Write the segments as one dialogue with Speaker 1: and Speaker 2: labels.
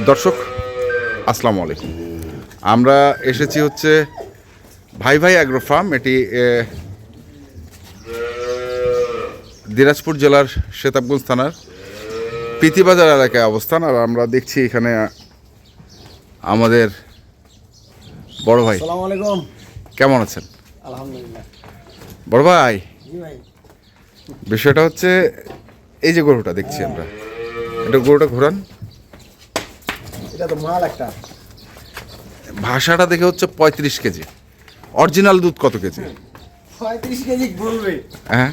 Speaker 1: দর্শক আসসালামু আলাইকুম। আমরা এসেছি হচ্ছে ভাই ভাই অ্যাগ্রো ফার্ম। এটি দিনাজপুর জেলার সেতাবগঞ্জ থানার প্রীতিবাজার এলাকায় অবস্থান। আর আমরা দেখছি এখানে আমাদের বড় ভাই।
Speaker 2: আসসালামু আলাইকুম।
Speaker 1: কেমন আছেন?
Speaker 2: আলহামদুলিল্লাহ।
Speaker 1: বড় ভাই,
Speaker 2: জি ভাই।
Speaker 1: বিষয়টা হচ্ছে এই যে গরুটা দেখছি আমরা, এটা গরুটা ঘোরান।
Speaker 2: এটা তো মাল একটা।
Speaker 1: ভাষাটা দেখে হচ্ছে 35 কেজি। অরিজিনাল দুধ কত কেজি?
Speaker 2: 35 কেজি বলবে।
Speaker 1: হ্যাঁ,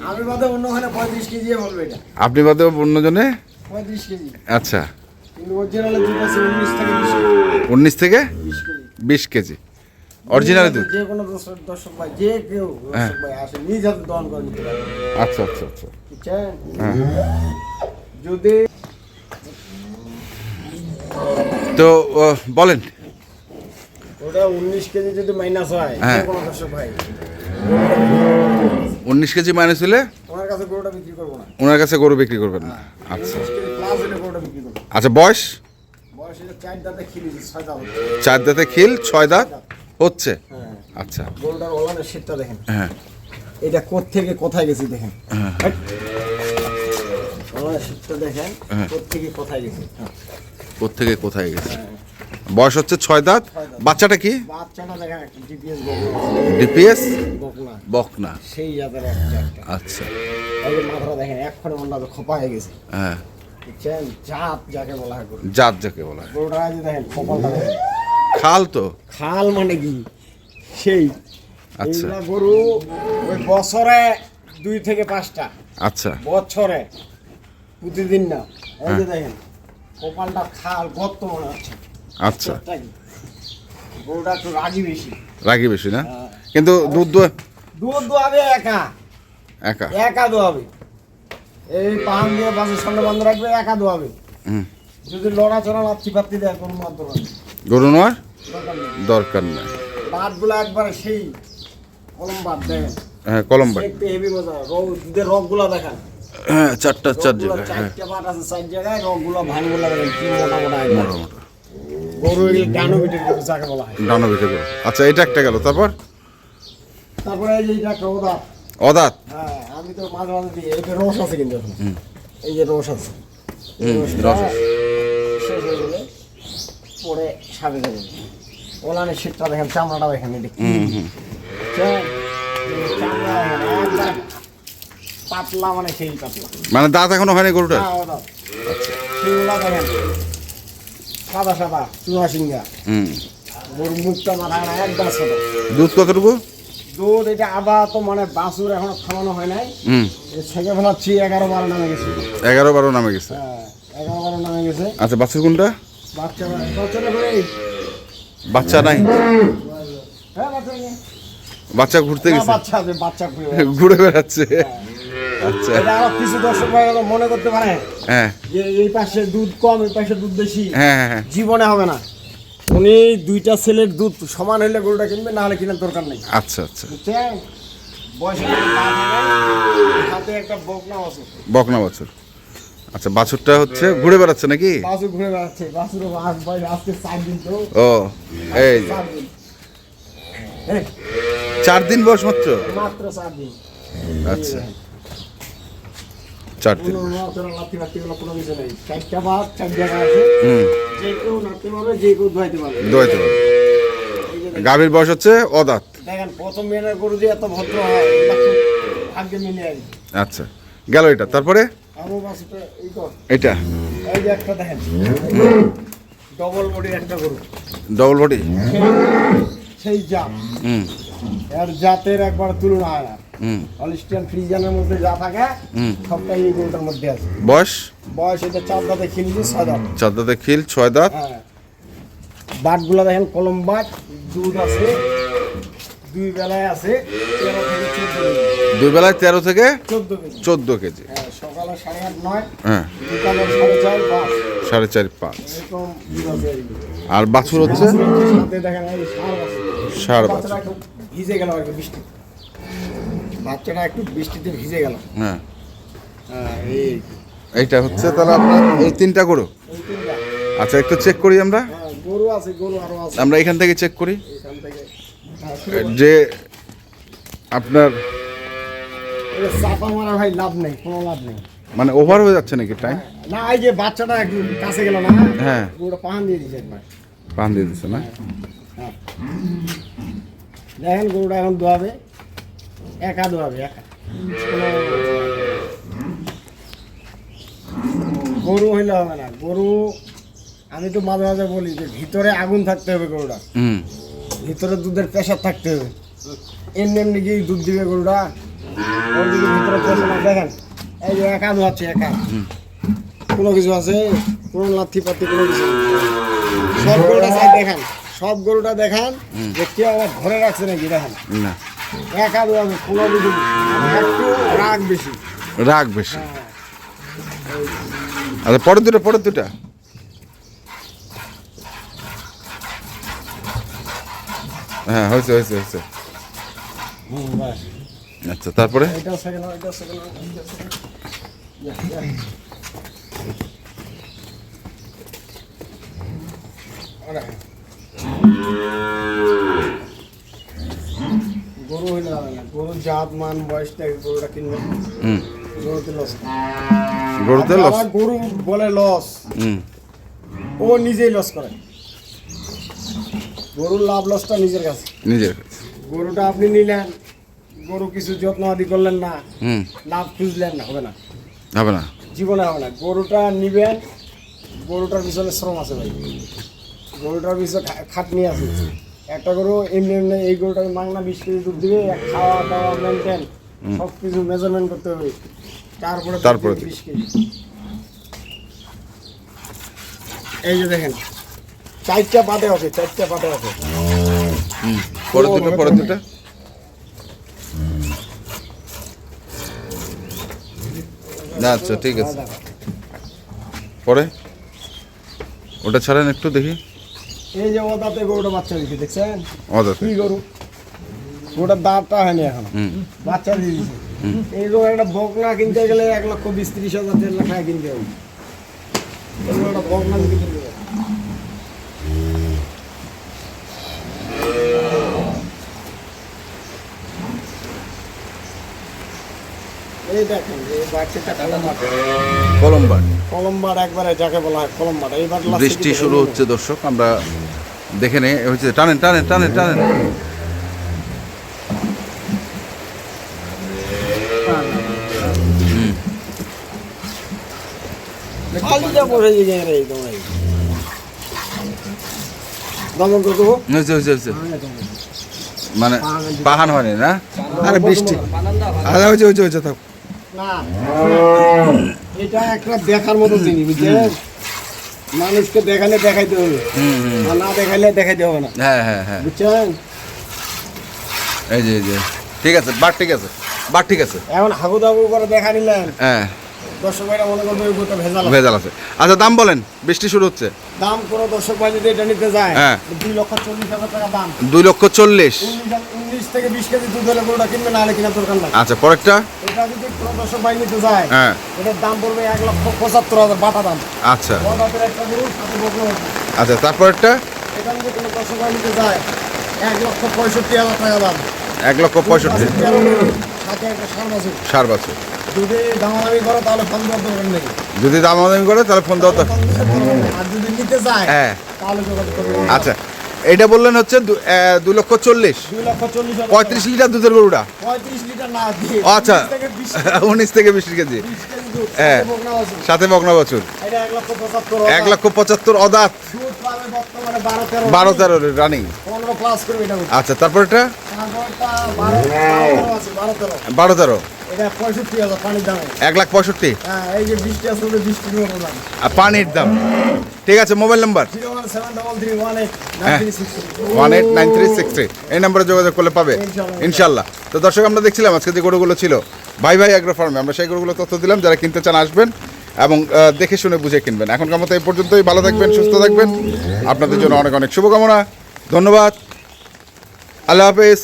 Speaker 2: আমি বাদে অন্য ওখানে 35 কেজি বলবে এটা।
Speaker 1: আপনি বাদে অন্যজনে
Speaker 2: 35 কেজি।
Speaker 1: আচ্ছা,
Speaker 2: কিন্তু অরিজিনালে দুধ আছে 19 থেকে 20
Speaker 1: 19 থেকে
Speaker 2: 20 কেজি।
Speaker 1: 20 কেজি অরিজিনাল দুধ।
Speaker 2: যে কোনো দর্শক ভাই, যে কেউ দর্শক ভাই আসে নিজ হাতে দহন করে নিতে পারবে।
Speaker 1: আচ্ছা আচ্ছা আচ্ছা,
Speaker 2: বুঝছেন?
Speaker 1: হ্যাঁ।
Speaker 2: যদি
Speaker 1: তো বলেন।
Speaker 2: ওটা 19 কেজি যদি মাইনাস হয়,
Speaker 1: হ্যাঁ।
Speaker 2: যে কোনো দর্শক ভাই
Speaker 1: 19 কেজি মাইনাস হলে
Speaker 2: ওনার কাছে গরুটা বিক্রি করবো না।
Speaker 1: ওনার কাছে গরু বিক্রি করবেন না? আচ্ছা
Speaker 2: 19 কেজি প্লাস হলে গরুটা বিক্রি করবো।
Speaker 1: আচ্ছা, বয়স?
Speaker 2: বয়স এটা 4 দাঁতে খিলিছে, 6 দাঁত হচ্ছে।
Speaker 1: 4 দাঁতে খিল, 6 দাঁত হচ্ছে।
Speaker 2: হ্যাঁ।
Speaker 1: আচ্ছা,
Speaker 2: গরুটার ওলানের শীতটা দেখেন।
Speaker 1: হ্যাঁ
Speaker 2: এটা কোত্থেকে কোথায় গেছি দেখেন। ওলানের শীতটা দেখেন,
Speaker 1: হ্যাঁ।
Speaker 2: কোত্থেকে কোথায় গেছি।
Speaker 1: কোত্থেকে কোথায় গেছে? বয়স হচ্ছে 6 দাঁত। বাচ্চাটা কি?
Speaker 2: বাচ্চাটা দেখেন একটা ডিপিএস
Speaker 1: ডিপিএস
Speaker 2: বকনা,
Speaker 1: বকনা।
Speaker 2: সেই জাতের একটা।
Speaker 1: আচ্ছা,
Speaker 2: এই যে মাথাটা দেখেন, এক্ষণে মনটা তো খোপা হয়ে গেছে।
Speaker 1: হ্যাঁ,
Speaker 2: বুঝছেন? জাত যাকে বলা হয় গরু।
Speaker 1: জাত যাকে বলা হয়।
Speaker 2: গরুটা এই যে দেখেন, কপালটা দেখেন।
Speaker 1: খাল তো।
Speaker 2: খাল মানে কি সেই
Speaker 1: আচ্ছা।
Speaker 2: এইগুলা গরু ওই বছরে 2 থেকে 5টা,
Speaker 1: আচ্ছা
Speaker 2: বছরে প্রতিদিন না। এই যে দেখেন কপালটা খাল গর্ত মনে হচ্ছে।
Speaker 1: আচ্ছা,
Speaker 2: চোখটা কি? গরুটা একটু রাগি বেশি।
Speaker 1: রাগি বেশি না?
Speaker 2: হ্যাঁ।
Speaker 1: কিন্তু দুধ
Speaker 2: দুধ দোয়াবে একা
Speaker 1: একা।
Speaker 2: একা দোয়াবে। এই পান দিয়ে বাসের সামনে বন্ধ রাখবে, একা দোয়াবে।
Speaker 1: হুম।
Speaker 2: যদি লড়াচড়া লাথি পাত্তি দেয় কোনো মাত্র
Speaker 1: গরু নেওয়ার
Speaker 2: দরকার নেই।
Speaker 1: দরকার নাই।
Speaker 2: বাটগুলো একবারে সেই কলম বাট দেখেন,
Speaker 1: হ্যাঁ, কলম্বাই।
Speaker 2: একটু হেভি মজা। দুধের রগগুলো দেখেন।
Speaker 1: হ্যাঁ, চার
Speaker 2: রগগুলো
Speaker 1: জায়গায়। হ্যাঁ,
Speaker 2: 4টে বাট আছে, 4 জায়গায়। রগগুলো ভাঙগুলো দেখেন কি মোটা মোটা একদম।
Speaker 1: মোটা মোটা
Speaker 2: গরু এগুলো ডানোভিটের গরু যাকে বলা হয়।
Speaker 1: ডানো বেঁধে গরু। আচ্ছা, এটা একটা গেল। তারপর
Speaker 2: তারপরে এই যে এটা একটা ওদাত।
Speaker 1: অদাঁত।
Speaker 2: হ্যাঁ, আমি তো মাঝে মাঝে দিই। এটা রস আছে কিন্তু এখন। এই যে রস আছে, এই রসটা
Speaker 1: রস আছে।
Speaker 2: শেষ হয়ে গেলে পরে সাবে যাবে। ওলানের শীতটা দেখেন, চামড়াটা দেখেন, এটা কি বুঝছেন? এই চামড়া দেখেন, একবার পাতলা মানে সেই পাতলা।
Speaker 1: মানে দাঁত এখনো হয়নি গরুটা?
Speaker 2: হ্যাঁ, ওদাত। সেগুলা দেখেন সাদা সাদা চুনা সিঙ্গা।
Speaker 1: হুম।
Speaker 2: গরুর মুখটা মাথা একদম ছোট।
Speaker 1: দুধ কতটুকু?
Speaker 2: দুধ এটা আবার তো মানে বাছুর এখনো খাওয়ানো হয় নাই।
Speaker 1: হুম।
Speaker 2: ছেঁকে ফেলাচ্ছি, 11-12 নামে গেছে।
Speaker 1: 11-12 নামে গেছে।
Speaker 2: হ্যাঁ, 11-12 নামে গেছে।
Speaker 1: আচ্ছা, বাছুর কোনটা?
Speaker 2: বাচ্চাটা করে
Speaker 1: বাচ্চা নাই?
Speaker 2: হ্যাঁ, বাচ্চা নিয়ে।
Speaker 1: বাচ্চা ঘুরতে
Speaker 2: না,
Speaker 1: গেছে,
Speaker 2: বাচ্চা আছে, বাচ্চা খুঁজে।
Speaker 1: ঘুরে বেড়াচ্ছে। আচ্ছা,
Speaker 2: এটা আরো কিছু দর্শক ভাই হলো মনে করতে পারে
Speaker 1: হ্যাঁ
Speaker 2: যে এই পাশে দুধ কম, এই পাশে দুধ বেশি।
Speaker 1: হ্যাঁ হ্যাঁ হ্যাঁ।
Speaker 2: জীবনে হবে না। উনি 2টা ছেলের দুধ সমান হইলে গরুটা কিনবে, না হলে কেনার দরকার নেই।
Speaker 1: আচ্ছা আচ্ছা,
Speaker 2: বুঝছেন? বয়সে হাতে একটা বকনা আছে।
Speaker 1: বকনা বাছুর। আচ্ছা, বাছুরটা হচ্ছে ঘুরে বেড়াচ্ছে নাকি?
Speaker 2: বাছুর ঘুরে বেড়াচ্ছে। বাছুর আজকে 4 দিন তো।
Speaker 1: ও, এই
Speaker 2: 4 দিন। এই,
Speaker 1: 4 দিন বয়স মাত্র?
Speaker 2: মাত্র 4 দিন।
Speaker 1: আচ্ছা, 4 দিন।
Speaker 2: কোনো নড়াচড়া লাথি-ফাত্তিগুলো কোনো কিছু নেই। 4টা বাদ, 4 জায়গায় আছে।
Speaker 1: হুম।
Speaker 2: যে কেউ নাড়তে পারবে, যে কেউ ধোয়াইতে পারবে।
Speaker 1: দোয়াইতে পারবে।
Speaker 2: এই যে দেখেন,
Speaker 1: গাভীর বয়স হচ্ছে অদাঁত।
Speaker 2: দেখেন প্রথম মেয়ের গরু যে এত ভদ্র হয়, এটা খুব ভাগ্যে মিলে আর কি।
Speaker 1: আচ্ছা, গেল এটা। তারপরে
Speaker 2: আমার বাছুরটা এই কর।
Speaker 1: এটা
Speaker 2: এই যে একটা দেখেন, ডবল বডির একটা গরু।
Speaker 1: Double body.
Speaker 2: সেই জাত।
Speaker 1: হুম
Speaker 2: এর জাতের একবার তুলনা হয় না।
Speaker 1: হুম
Speaker 2: হলিস্টিয়ান ফ্রিজিয়ানের মধ্যে যা থাকে
Speaker 1: হুম।
Speaker 2: সবটাই এই গরুটার মধ্যে আছে।
Speaker 1: বয়স?
Speaker 2: বয়স এটা 4 দাঁতে খিলছে, 6 দাঁত।
Speaker 1: 4 দাঁতে খিল, 6 দাঁত।
Speaker 2: হ্যাঁ, বাটগুলা দেখেন কলম বাট। দুধ আছে 2 বেলায় আছে 13 থেকে 14 কেজি।
Speaker 1: 2 বেলায় 13 থেকে
Speaker 2: 14 কেজি।
Speaker 1: 14 কেজি।
Speaker 2: হ্যাঁ, সকালে 8:30 9,
Speaker 1: হ্যাঁ,
Speaker 2: বিকালে 4:30 5
Speaker 1: 4.5-5।
Speaker 2: এরকম দুধ আছে আর কি।
Speaker 1: আর বাছুর হচ্ছে
Speaker 2: সাথে দেখেন এই ষাঁড় আছে।
Speaker 1: ষাঁড় বাছুর।
Speaker 2: বাচ্চাটা একটু ভিজে গেল আর কি, বৃষ্টি। বাচ্চাটা একটু বৃষ্টিতে ভিজে গেল।
Speaker 1: হ্যাঁ,
Speaker 2: হ্যাঁ, এই
Speaker 1: এইটা হচ্ছে তাহলে আপনার এই 3টা গরু।
Speaker 2: এই 3টা।
Speaker 1: আচ্ছা একটু চেক করি আমরা,
Speaker 2: হ্যাঁ, গরু আছে, গরু আরো আছে
Speaker 1: আমরা এখান থেকে চেক করি
Speaker 2: এখান থেকে। হ্যাঁ, শুরু করো।
Speaker 1: যে আপনার
Speaker 2: এটা চাপা মারা ভাই লাভ নেই, কোনো লাভ নেই।
Speaker 1: মানে ওভার হয়ে যাচ্ছে নাকি টাইম?
Speaker 2: না এই যে বাচ্চাটা একটু কাছে গেল না,
Speaker 1: হ্যাঁ।
Speaker 2: গরুটা পাহান দিয়ে দিয়েছে একবার।
Speaker 1: পান দিয়ে দিচ্ছে না?
Speaker 2: হ্যাঁ। দেখেন গরুটা এখন দোয়াবে, একা দোয়াবে, একা। গরু হইলে হবে না, গরু আমি তো মাঝে মাঝে বলি যে ভিতরে আগুন থাকতে হবে গরুটা,
Speaker 1: হুম।
Speaker 2: ভিতরে দুধের প্রেশার থাকতে হবে। এমনি এমনি গিয়ে দুধ দিবে গরুটা, ওর যদি ভিতরে প্রেশার না, দেখেন এই যে একা দোয়াচ্ছে, একা। কোনো কিছু আছে, কোনো লাথি পাতি কোনো কিছু নেই। সব গরুটা চাই দেখেন, সব গরুটা দেখেন যে কেউ আবার ঘরে রাখছে নাকি, দেখেন
Speaker 1: না,
Speaker 2: একা দোয়াবে, কোনো কিছু নেই। একটু রাগ বেশি।
Speaker 1: রাগ বেশি। আচ্ছা পরের দুটা, পরের দুটা। হ্যাঁ হয়েছে হয়েছে হয়েছে।
Speaker 2: বাস।
Speaker 1: আচ্ছা তারপরে
Speaker 2: এটাও সেকেন্ড, এটাও সেকেন্ড, এটাও সেকেন্ড। গরু হইলে হবে না, গরুর জাত মান বয়স থেকে গরুটা কিনবে,
Speaker 1: হুম,
Speaker 2: গরুতে লস।
Speaker 1: গরুতে লস।
Speaker 2: গরু বলে লস,
Speaker 1: হুম,
Speaker 2: ও নিজেই লস করে। গরুর লাভ লসটা নিজের কাছে।
Speaker 1: নিজের কাছে।
Speaker 2: গরুটা আপনি নিলেন, গরু কিছু যত্ন আদি করলেন না,
Speaker 1: হুম,
Speaker 2: লাভ খুঁজলেন না, হবে না,
Speaker 1: হবে না।
Speaker 2: জীবনে হবে না। গরুটা নিবেন, গরুটার পিছনে শ্রম আছে ভাই, গরুটার পিছনে খাটনি আছে। একটা গরু এমনি এমনি, এই গরুটাকে মাংনা 20 কেজি দুধ দিবে, খাওয়া দাওয়া মেনটেন সব কিছু মেজারমেন্ট করতে হবে, তারপরে 20 কেজি। এই যে দেখেন 4টা পাটে আছে, 4টা পাটে আছে।
Speaker 1: হুম, পরের দুটো, পরের দুটো। না আচ্ছা ঠিক আছে। পরে ওটা ছাড়েন একটু দেখি।
Speaker 2: এই যে ওদাতে গরুটা বাচ্চা দিচ্ছে, দেখছেন
Speaker 1: অদাতে।
Speaker 2: কি গরু, গরুটার দাঁতটা হয়নি এখন,
Speaker 1: হুম,
Speaker 2: বাচ্চা দিয়ে দিচ্ছে। এই গরু একটা বকনা কিনতে গেলে 1,20,000-30,000 1,00,000 টাকা কিনতে হবে। এই গরুটা বকনা যদি কিনতে হবে। এই দেখেন এই বাচ্চাটা
Speaker 1: কলম্বার।
Speaker 2: কলম্বার, একবারে যাকে বলা হয় কলম্বার। এইবার
Speaker 1: বৃষ্টি শুরু হচ্ছে দর্শক, আমরা দেখে নে হচ্ছে। টানেন টানেন টানেন টানেন।
Speaker 2: খালিটা বসে যে রে তোমরা দমন করবো।
Speaker 1: হয়েছে হয়েছে হয়েছে। মানে পাহান হয়নি না? আরে বৃষ্টি। আরে হয়েছে হয়েছে হয়েছে থাক।
Speaker 2: না, এটা একটা দেখার মতো জিনিস, বুঝছেন? মানুষকে দেখালে দেখাইতে হবে, আর না দেখাইলে দেখাইতে হবে না,
Speaker 1: হ্যাঁ হ্যাঁ হ্যাঁ,
Speaker 2: বুঝছেন?
Speaker 1: এই যে এই যে ঠিক আছে, বাট ঠিক আছে, বাট ঠিক আছে।
Speaker 2: এখন হাগু দাগু করে দেখা নিলেন,
Speaker 1: হ্যাঁ,
Speaker 2: দর্শক ভাইরা মনে করবে ওই বইটা ভেজাল আছে।
Speaker 1: ভেজাল আছে। আচ্ছা দাম বলেন, বৃষ্টি শুরু হচ্ছে।
Speaker 2: দাম কোনো দর্শক ভাই যদি এটা নিতে যায়,
Speaker 1: হ্যাঁ।
Speaker 2: 2,40,000 টাকা দাম।
Speaker 1: 2,40,000।
Speaker 2: 19 থেকে 20 কেজি দুধ হলে গরুটা কিনবে, না হলে কিনা দরকার নাই।
Speaker 1: আচ্ছা পরেরটা।
Speaker 2: এটা যদি কোনো দর্শক ভাই নিতে যায়,
Speaker 1: হ্যাঁ,
Speaker 2: এটার দাম পড়বে 1,75,000 বাটা দাম।
Speaker 1: আচ্ছা
Speaker 2: ওদাতের একটা গরু, সাথে বকনা আছে।
Speaker 1: আচ্ছা তারপরেরটা।
Speaker 2: এটা যদি কোনো দর্শক ভাই নিতে যায়, 1,65,000 টাকা দাম।
Speaker 1: 1,65,000।
Speaker 2: সাথে একটা সার আছে।
Speaker 1: সার বাছুর।
Speaker 2: যদি দামাদামি করো তাহলে ফোন দেওয়ার দরকার নেই।
Speaker 1: যদি দামাদামি করে তাহলে ফোন দাও তো।
Speaker 2: আর যদি নিতে চায়
Speaker 1: হ্যাঁ,
Speaker 2: তাহলে যোগাযোগ করবে।
Speaker 1: আচ্ছা এটা বললেন হচ্ছে 2,40,000।
Speaker 2: 2,40,000
Speaker 1: 35 লিটার দুধের গরুটা।
Speaker 2: 35 লিটার না দিয়ে
Speaker 1: আচ্ছা
Speaker 2: 19 থেকে 20
Speaker 1: 19 থেকে 20 কেজি।
Speaker 2: 20 কেজি দুধ,
Speaker 1: হ্যাঁ।
Speaker 2: সাথে বকনা আছে।
Speaker 1: সাথে বকনা বাছুর।
Speaker 2: এটা 1,75,000
Speaker 1: 1,75,000 অদাঁত।
Speaker 2: দুধ পাবে বর্তমানে 12-13
Speaker 1: 12-13 রানিং।
Speaker 2: 15 প্লাস করবে এটা।
Speaker 1: আচ্ছা তারপরটা
Speaker 2: তারপরটা 12-13 আছে, 12-13
Speaker 1: 12-13।
Speaker 2: এটা 65,000 পানির দামে।
Speaker 1: 1,65,000।
Speaker 2: হ্যাঁ, এই যে 20টি আছে, 20টির মতো দাম।
Speaker 1: আর পানির দাম। ঠিক আছে, মোবাইল নাম্বার
Speaker 2: 01733189363।
Speaker 1: 189363। এই নাম্বারে যোগাযোগ করলে পাবে ইনশাল্লাহ। তো দর্শক আমরা দেখছিলাম আজকে যে গরুগুলো ছিল ভাই ভাই অ্যাগ্রো ফার্মে, আমরা সেই গরুগুলো তথ্য দিলাম। যারা কিনতে চান আসবেন এবং দেখে শুনে বুঝে কিনবেন। এখনকার মতো এই পর্যন্তই। ভালো থাকবেন, সুস্থ থাকবেন। আপনাদের জন্য অনেক অনেক শুভকামনা। ধন্যবাদ। আল্লাহ হাফেজ।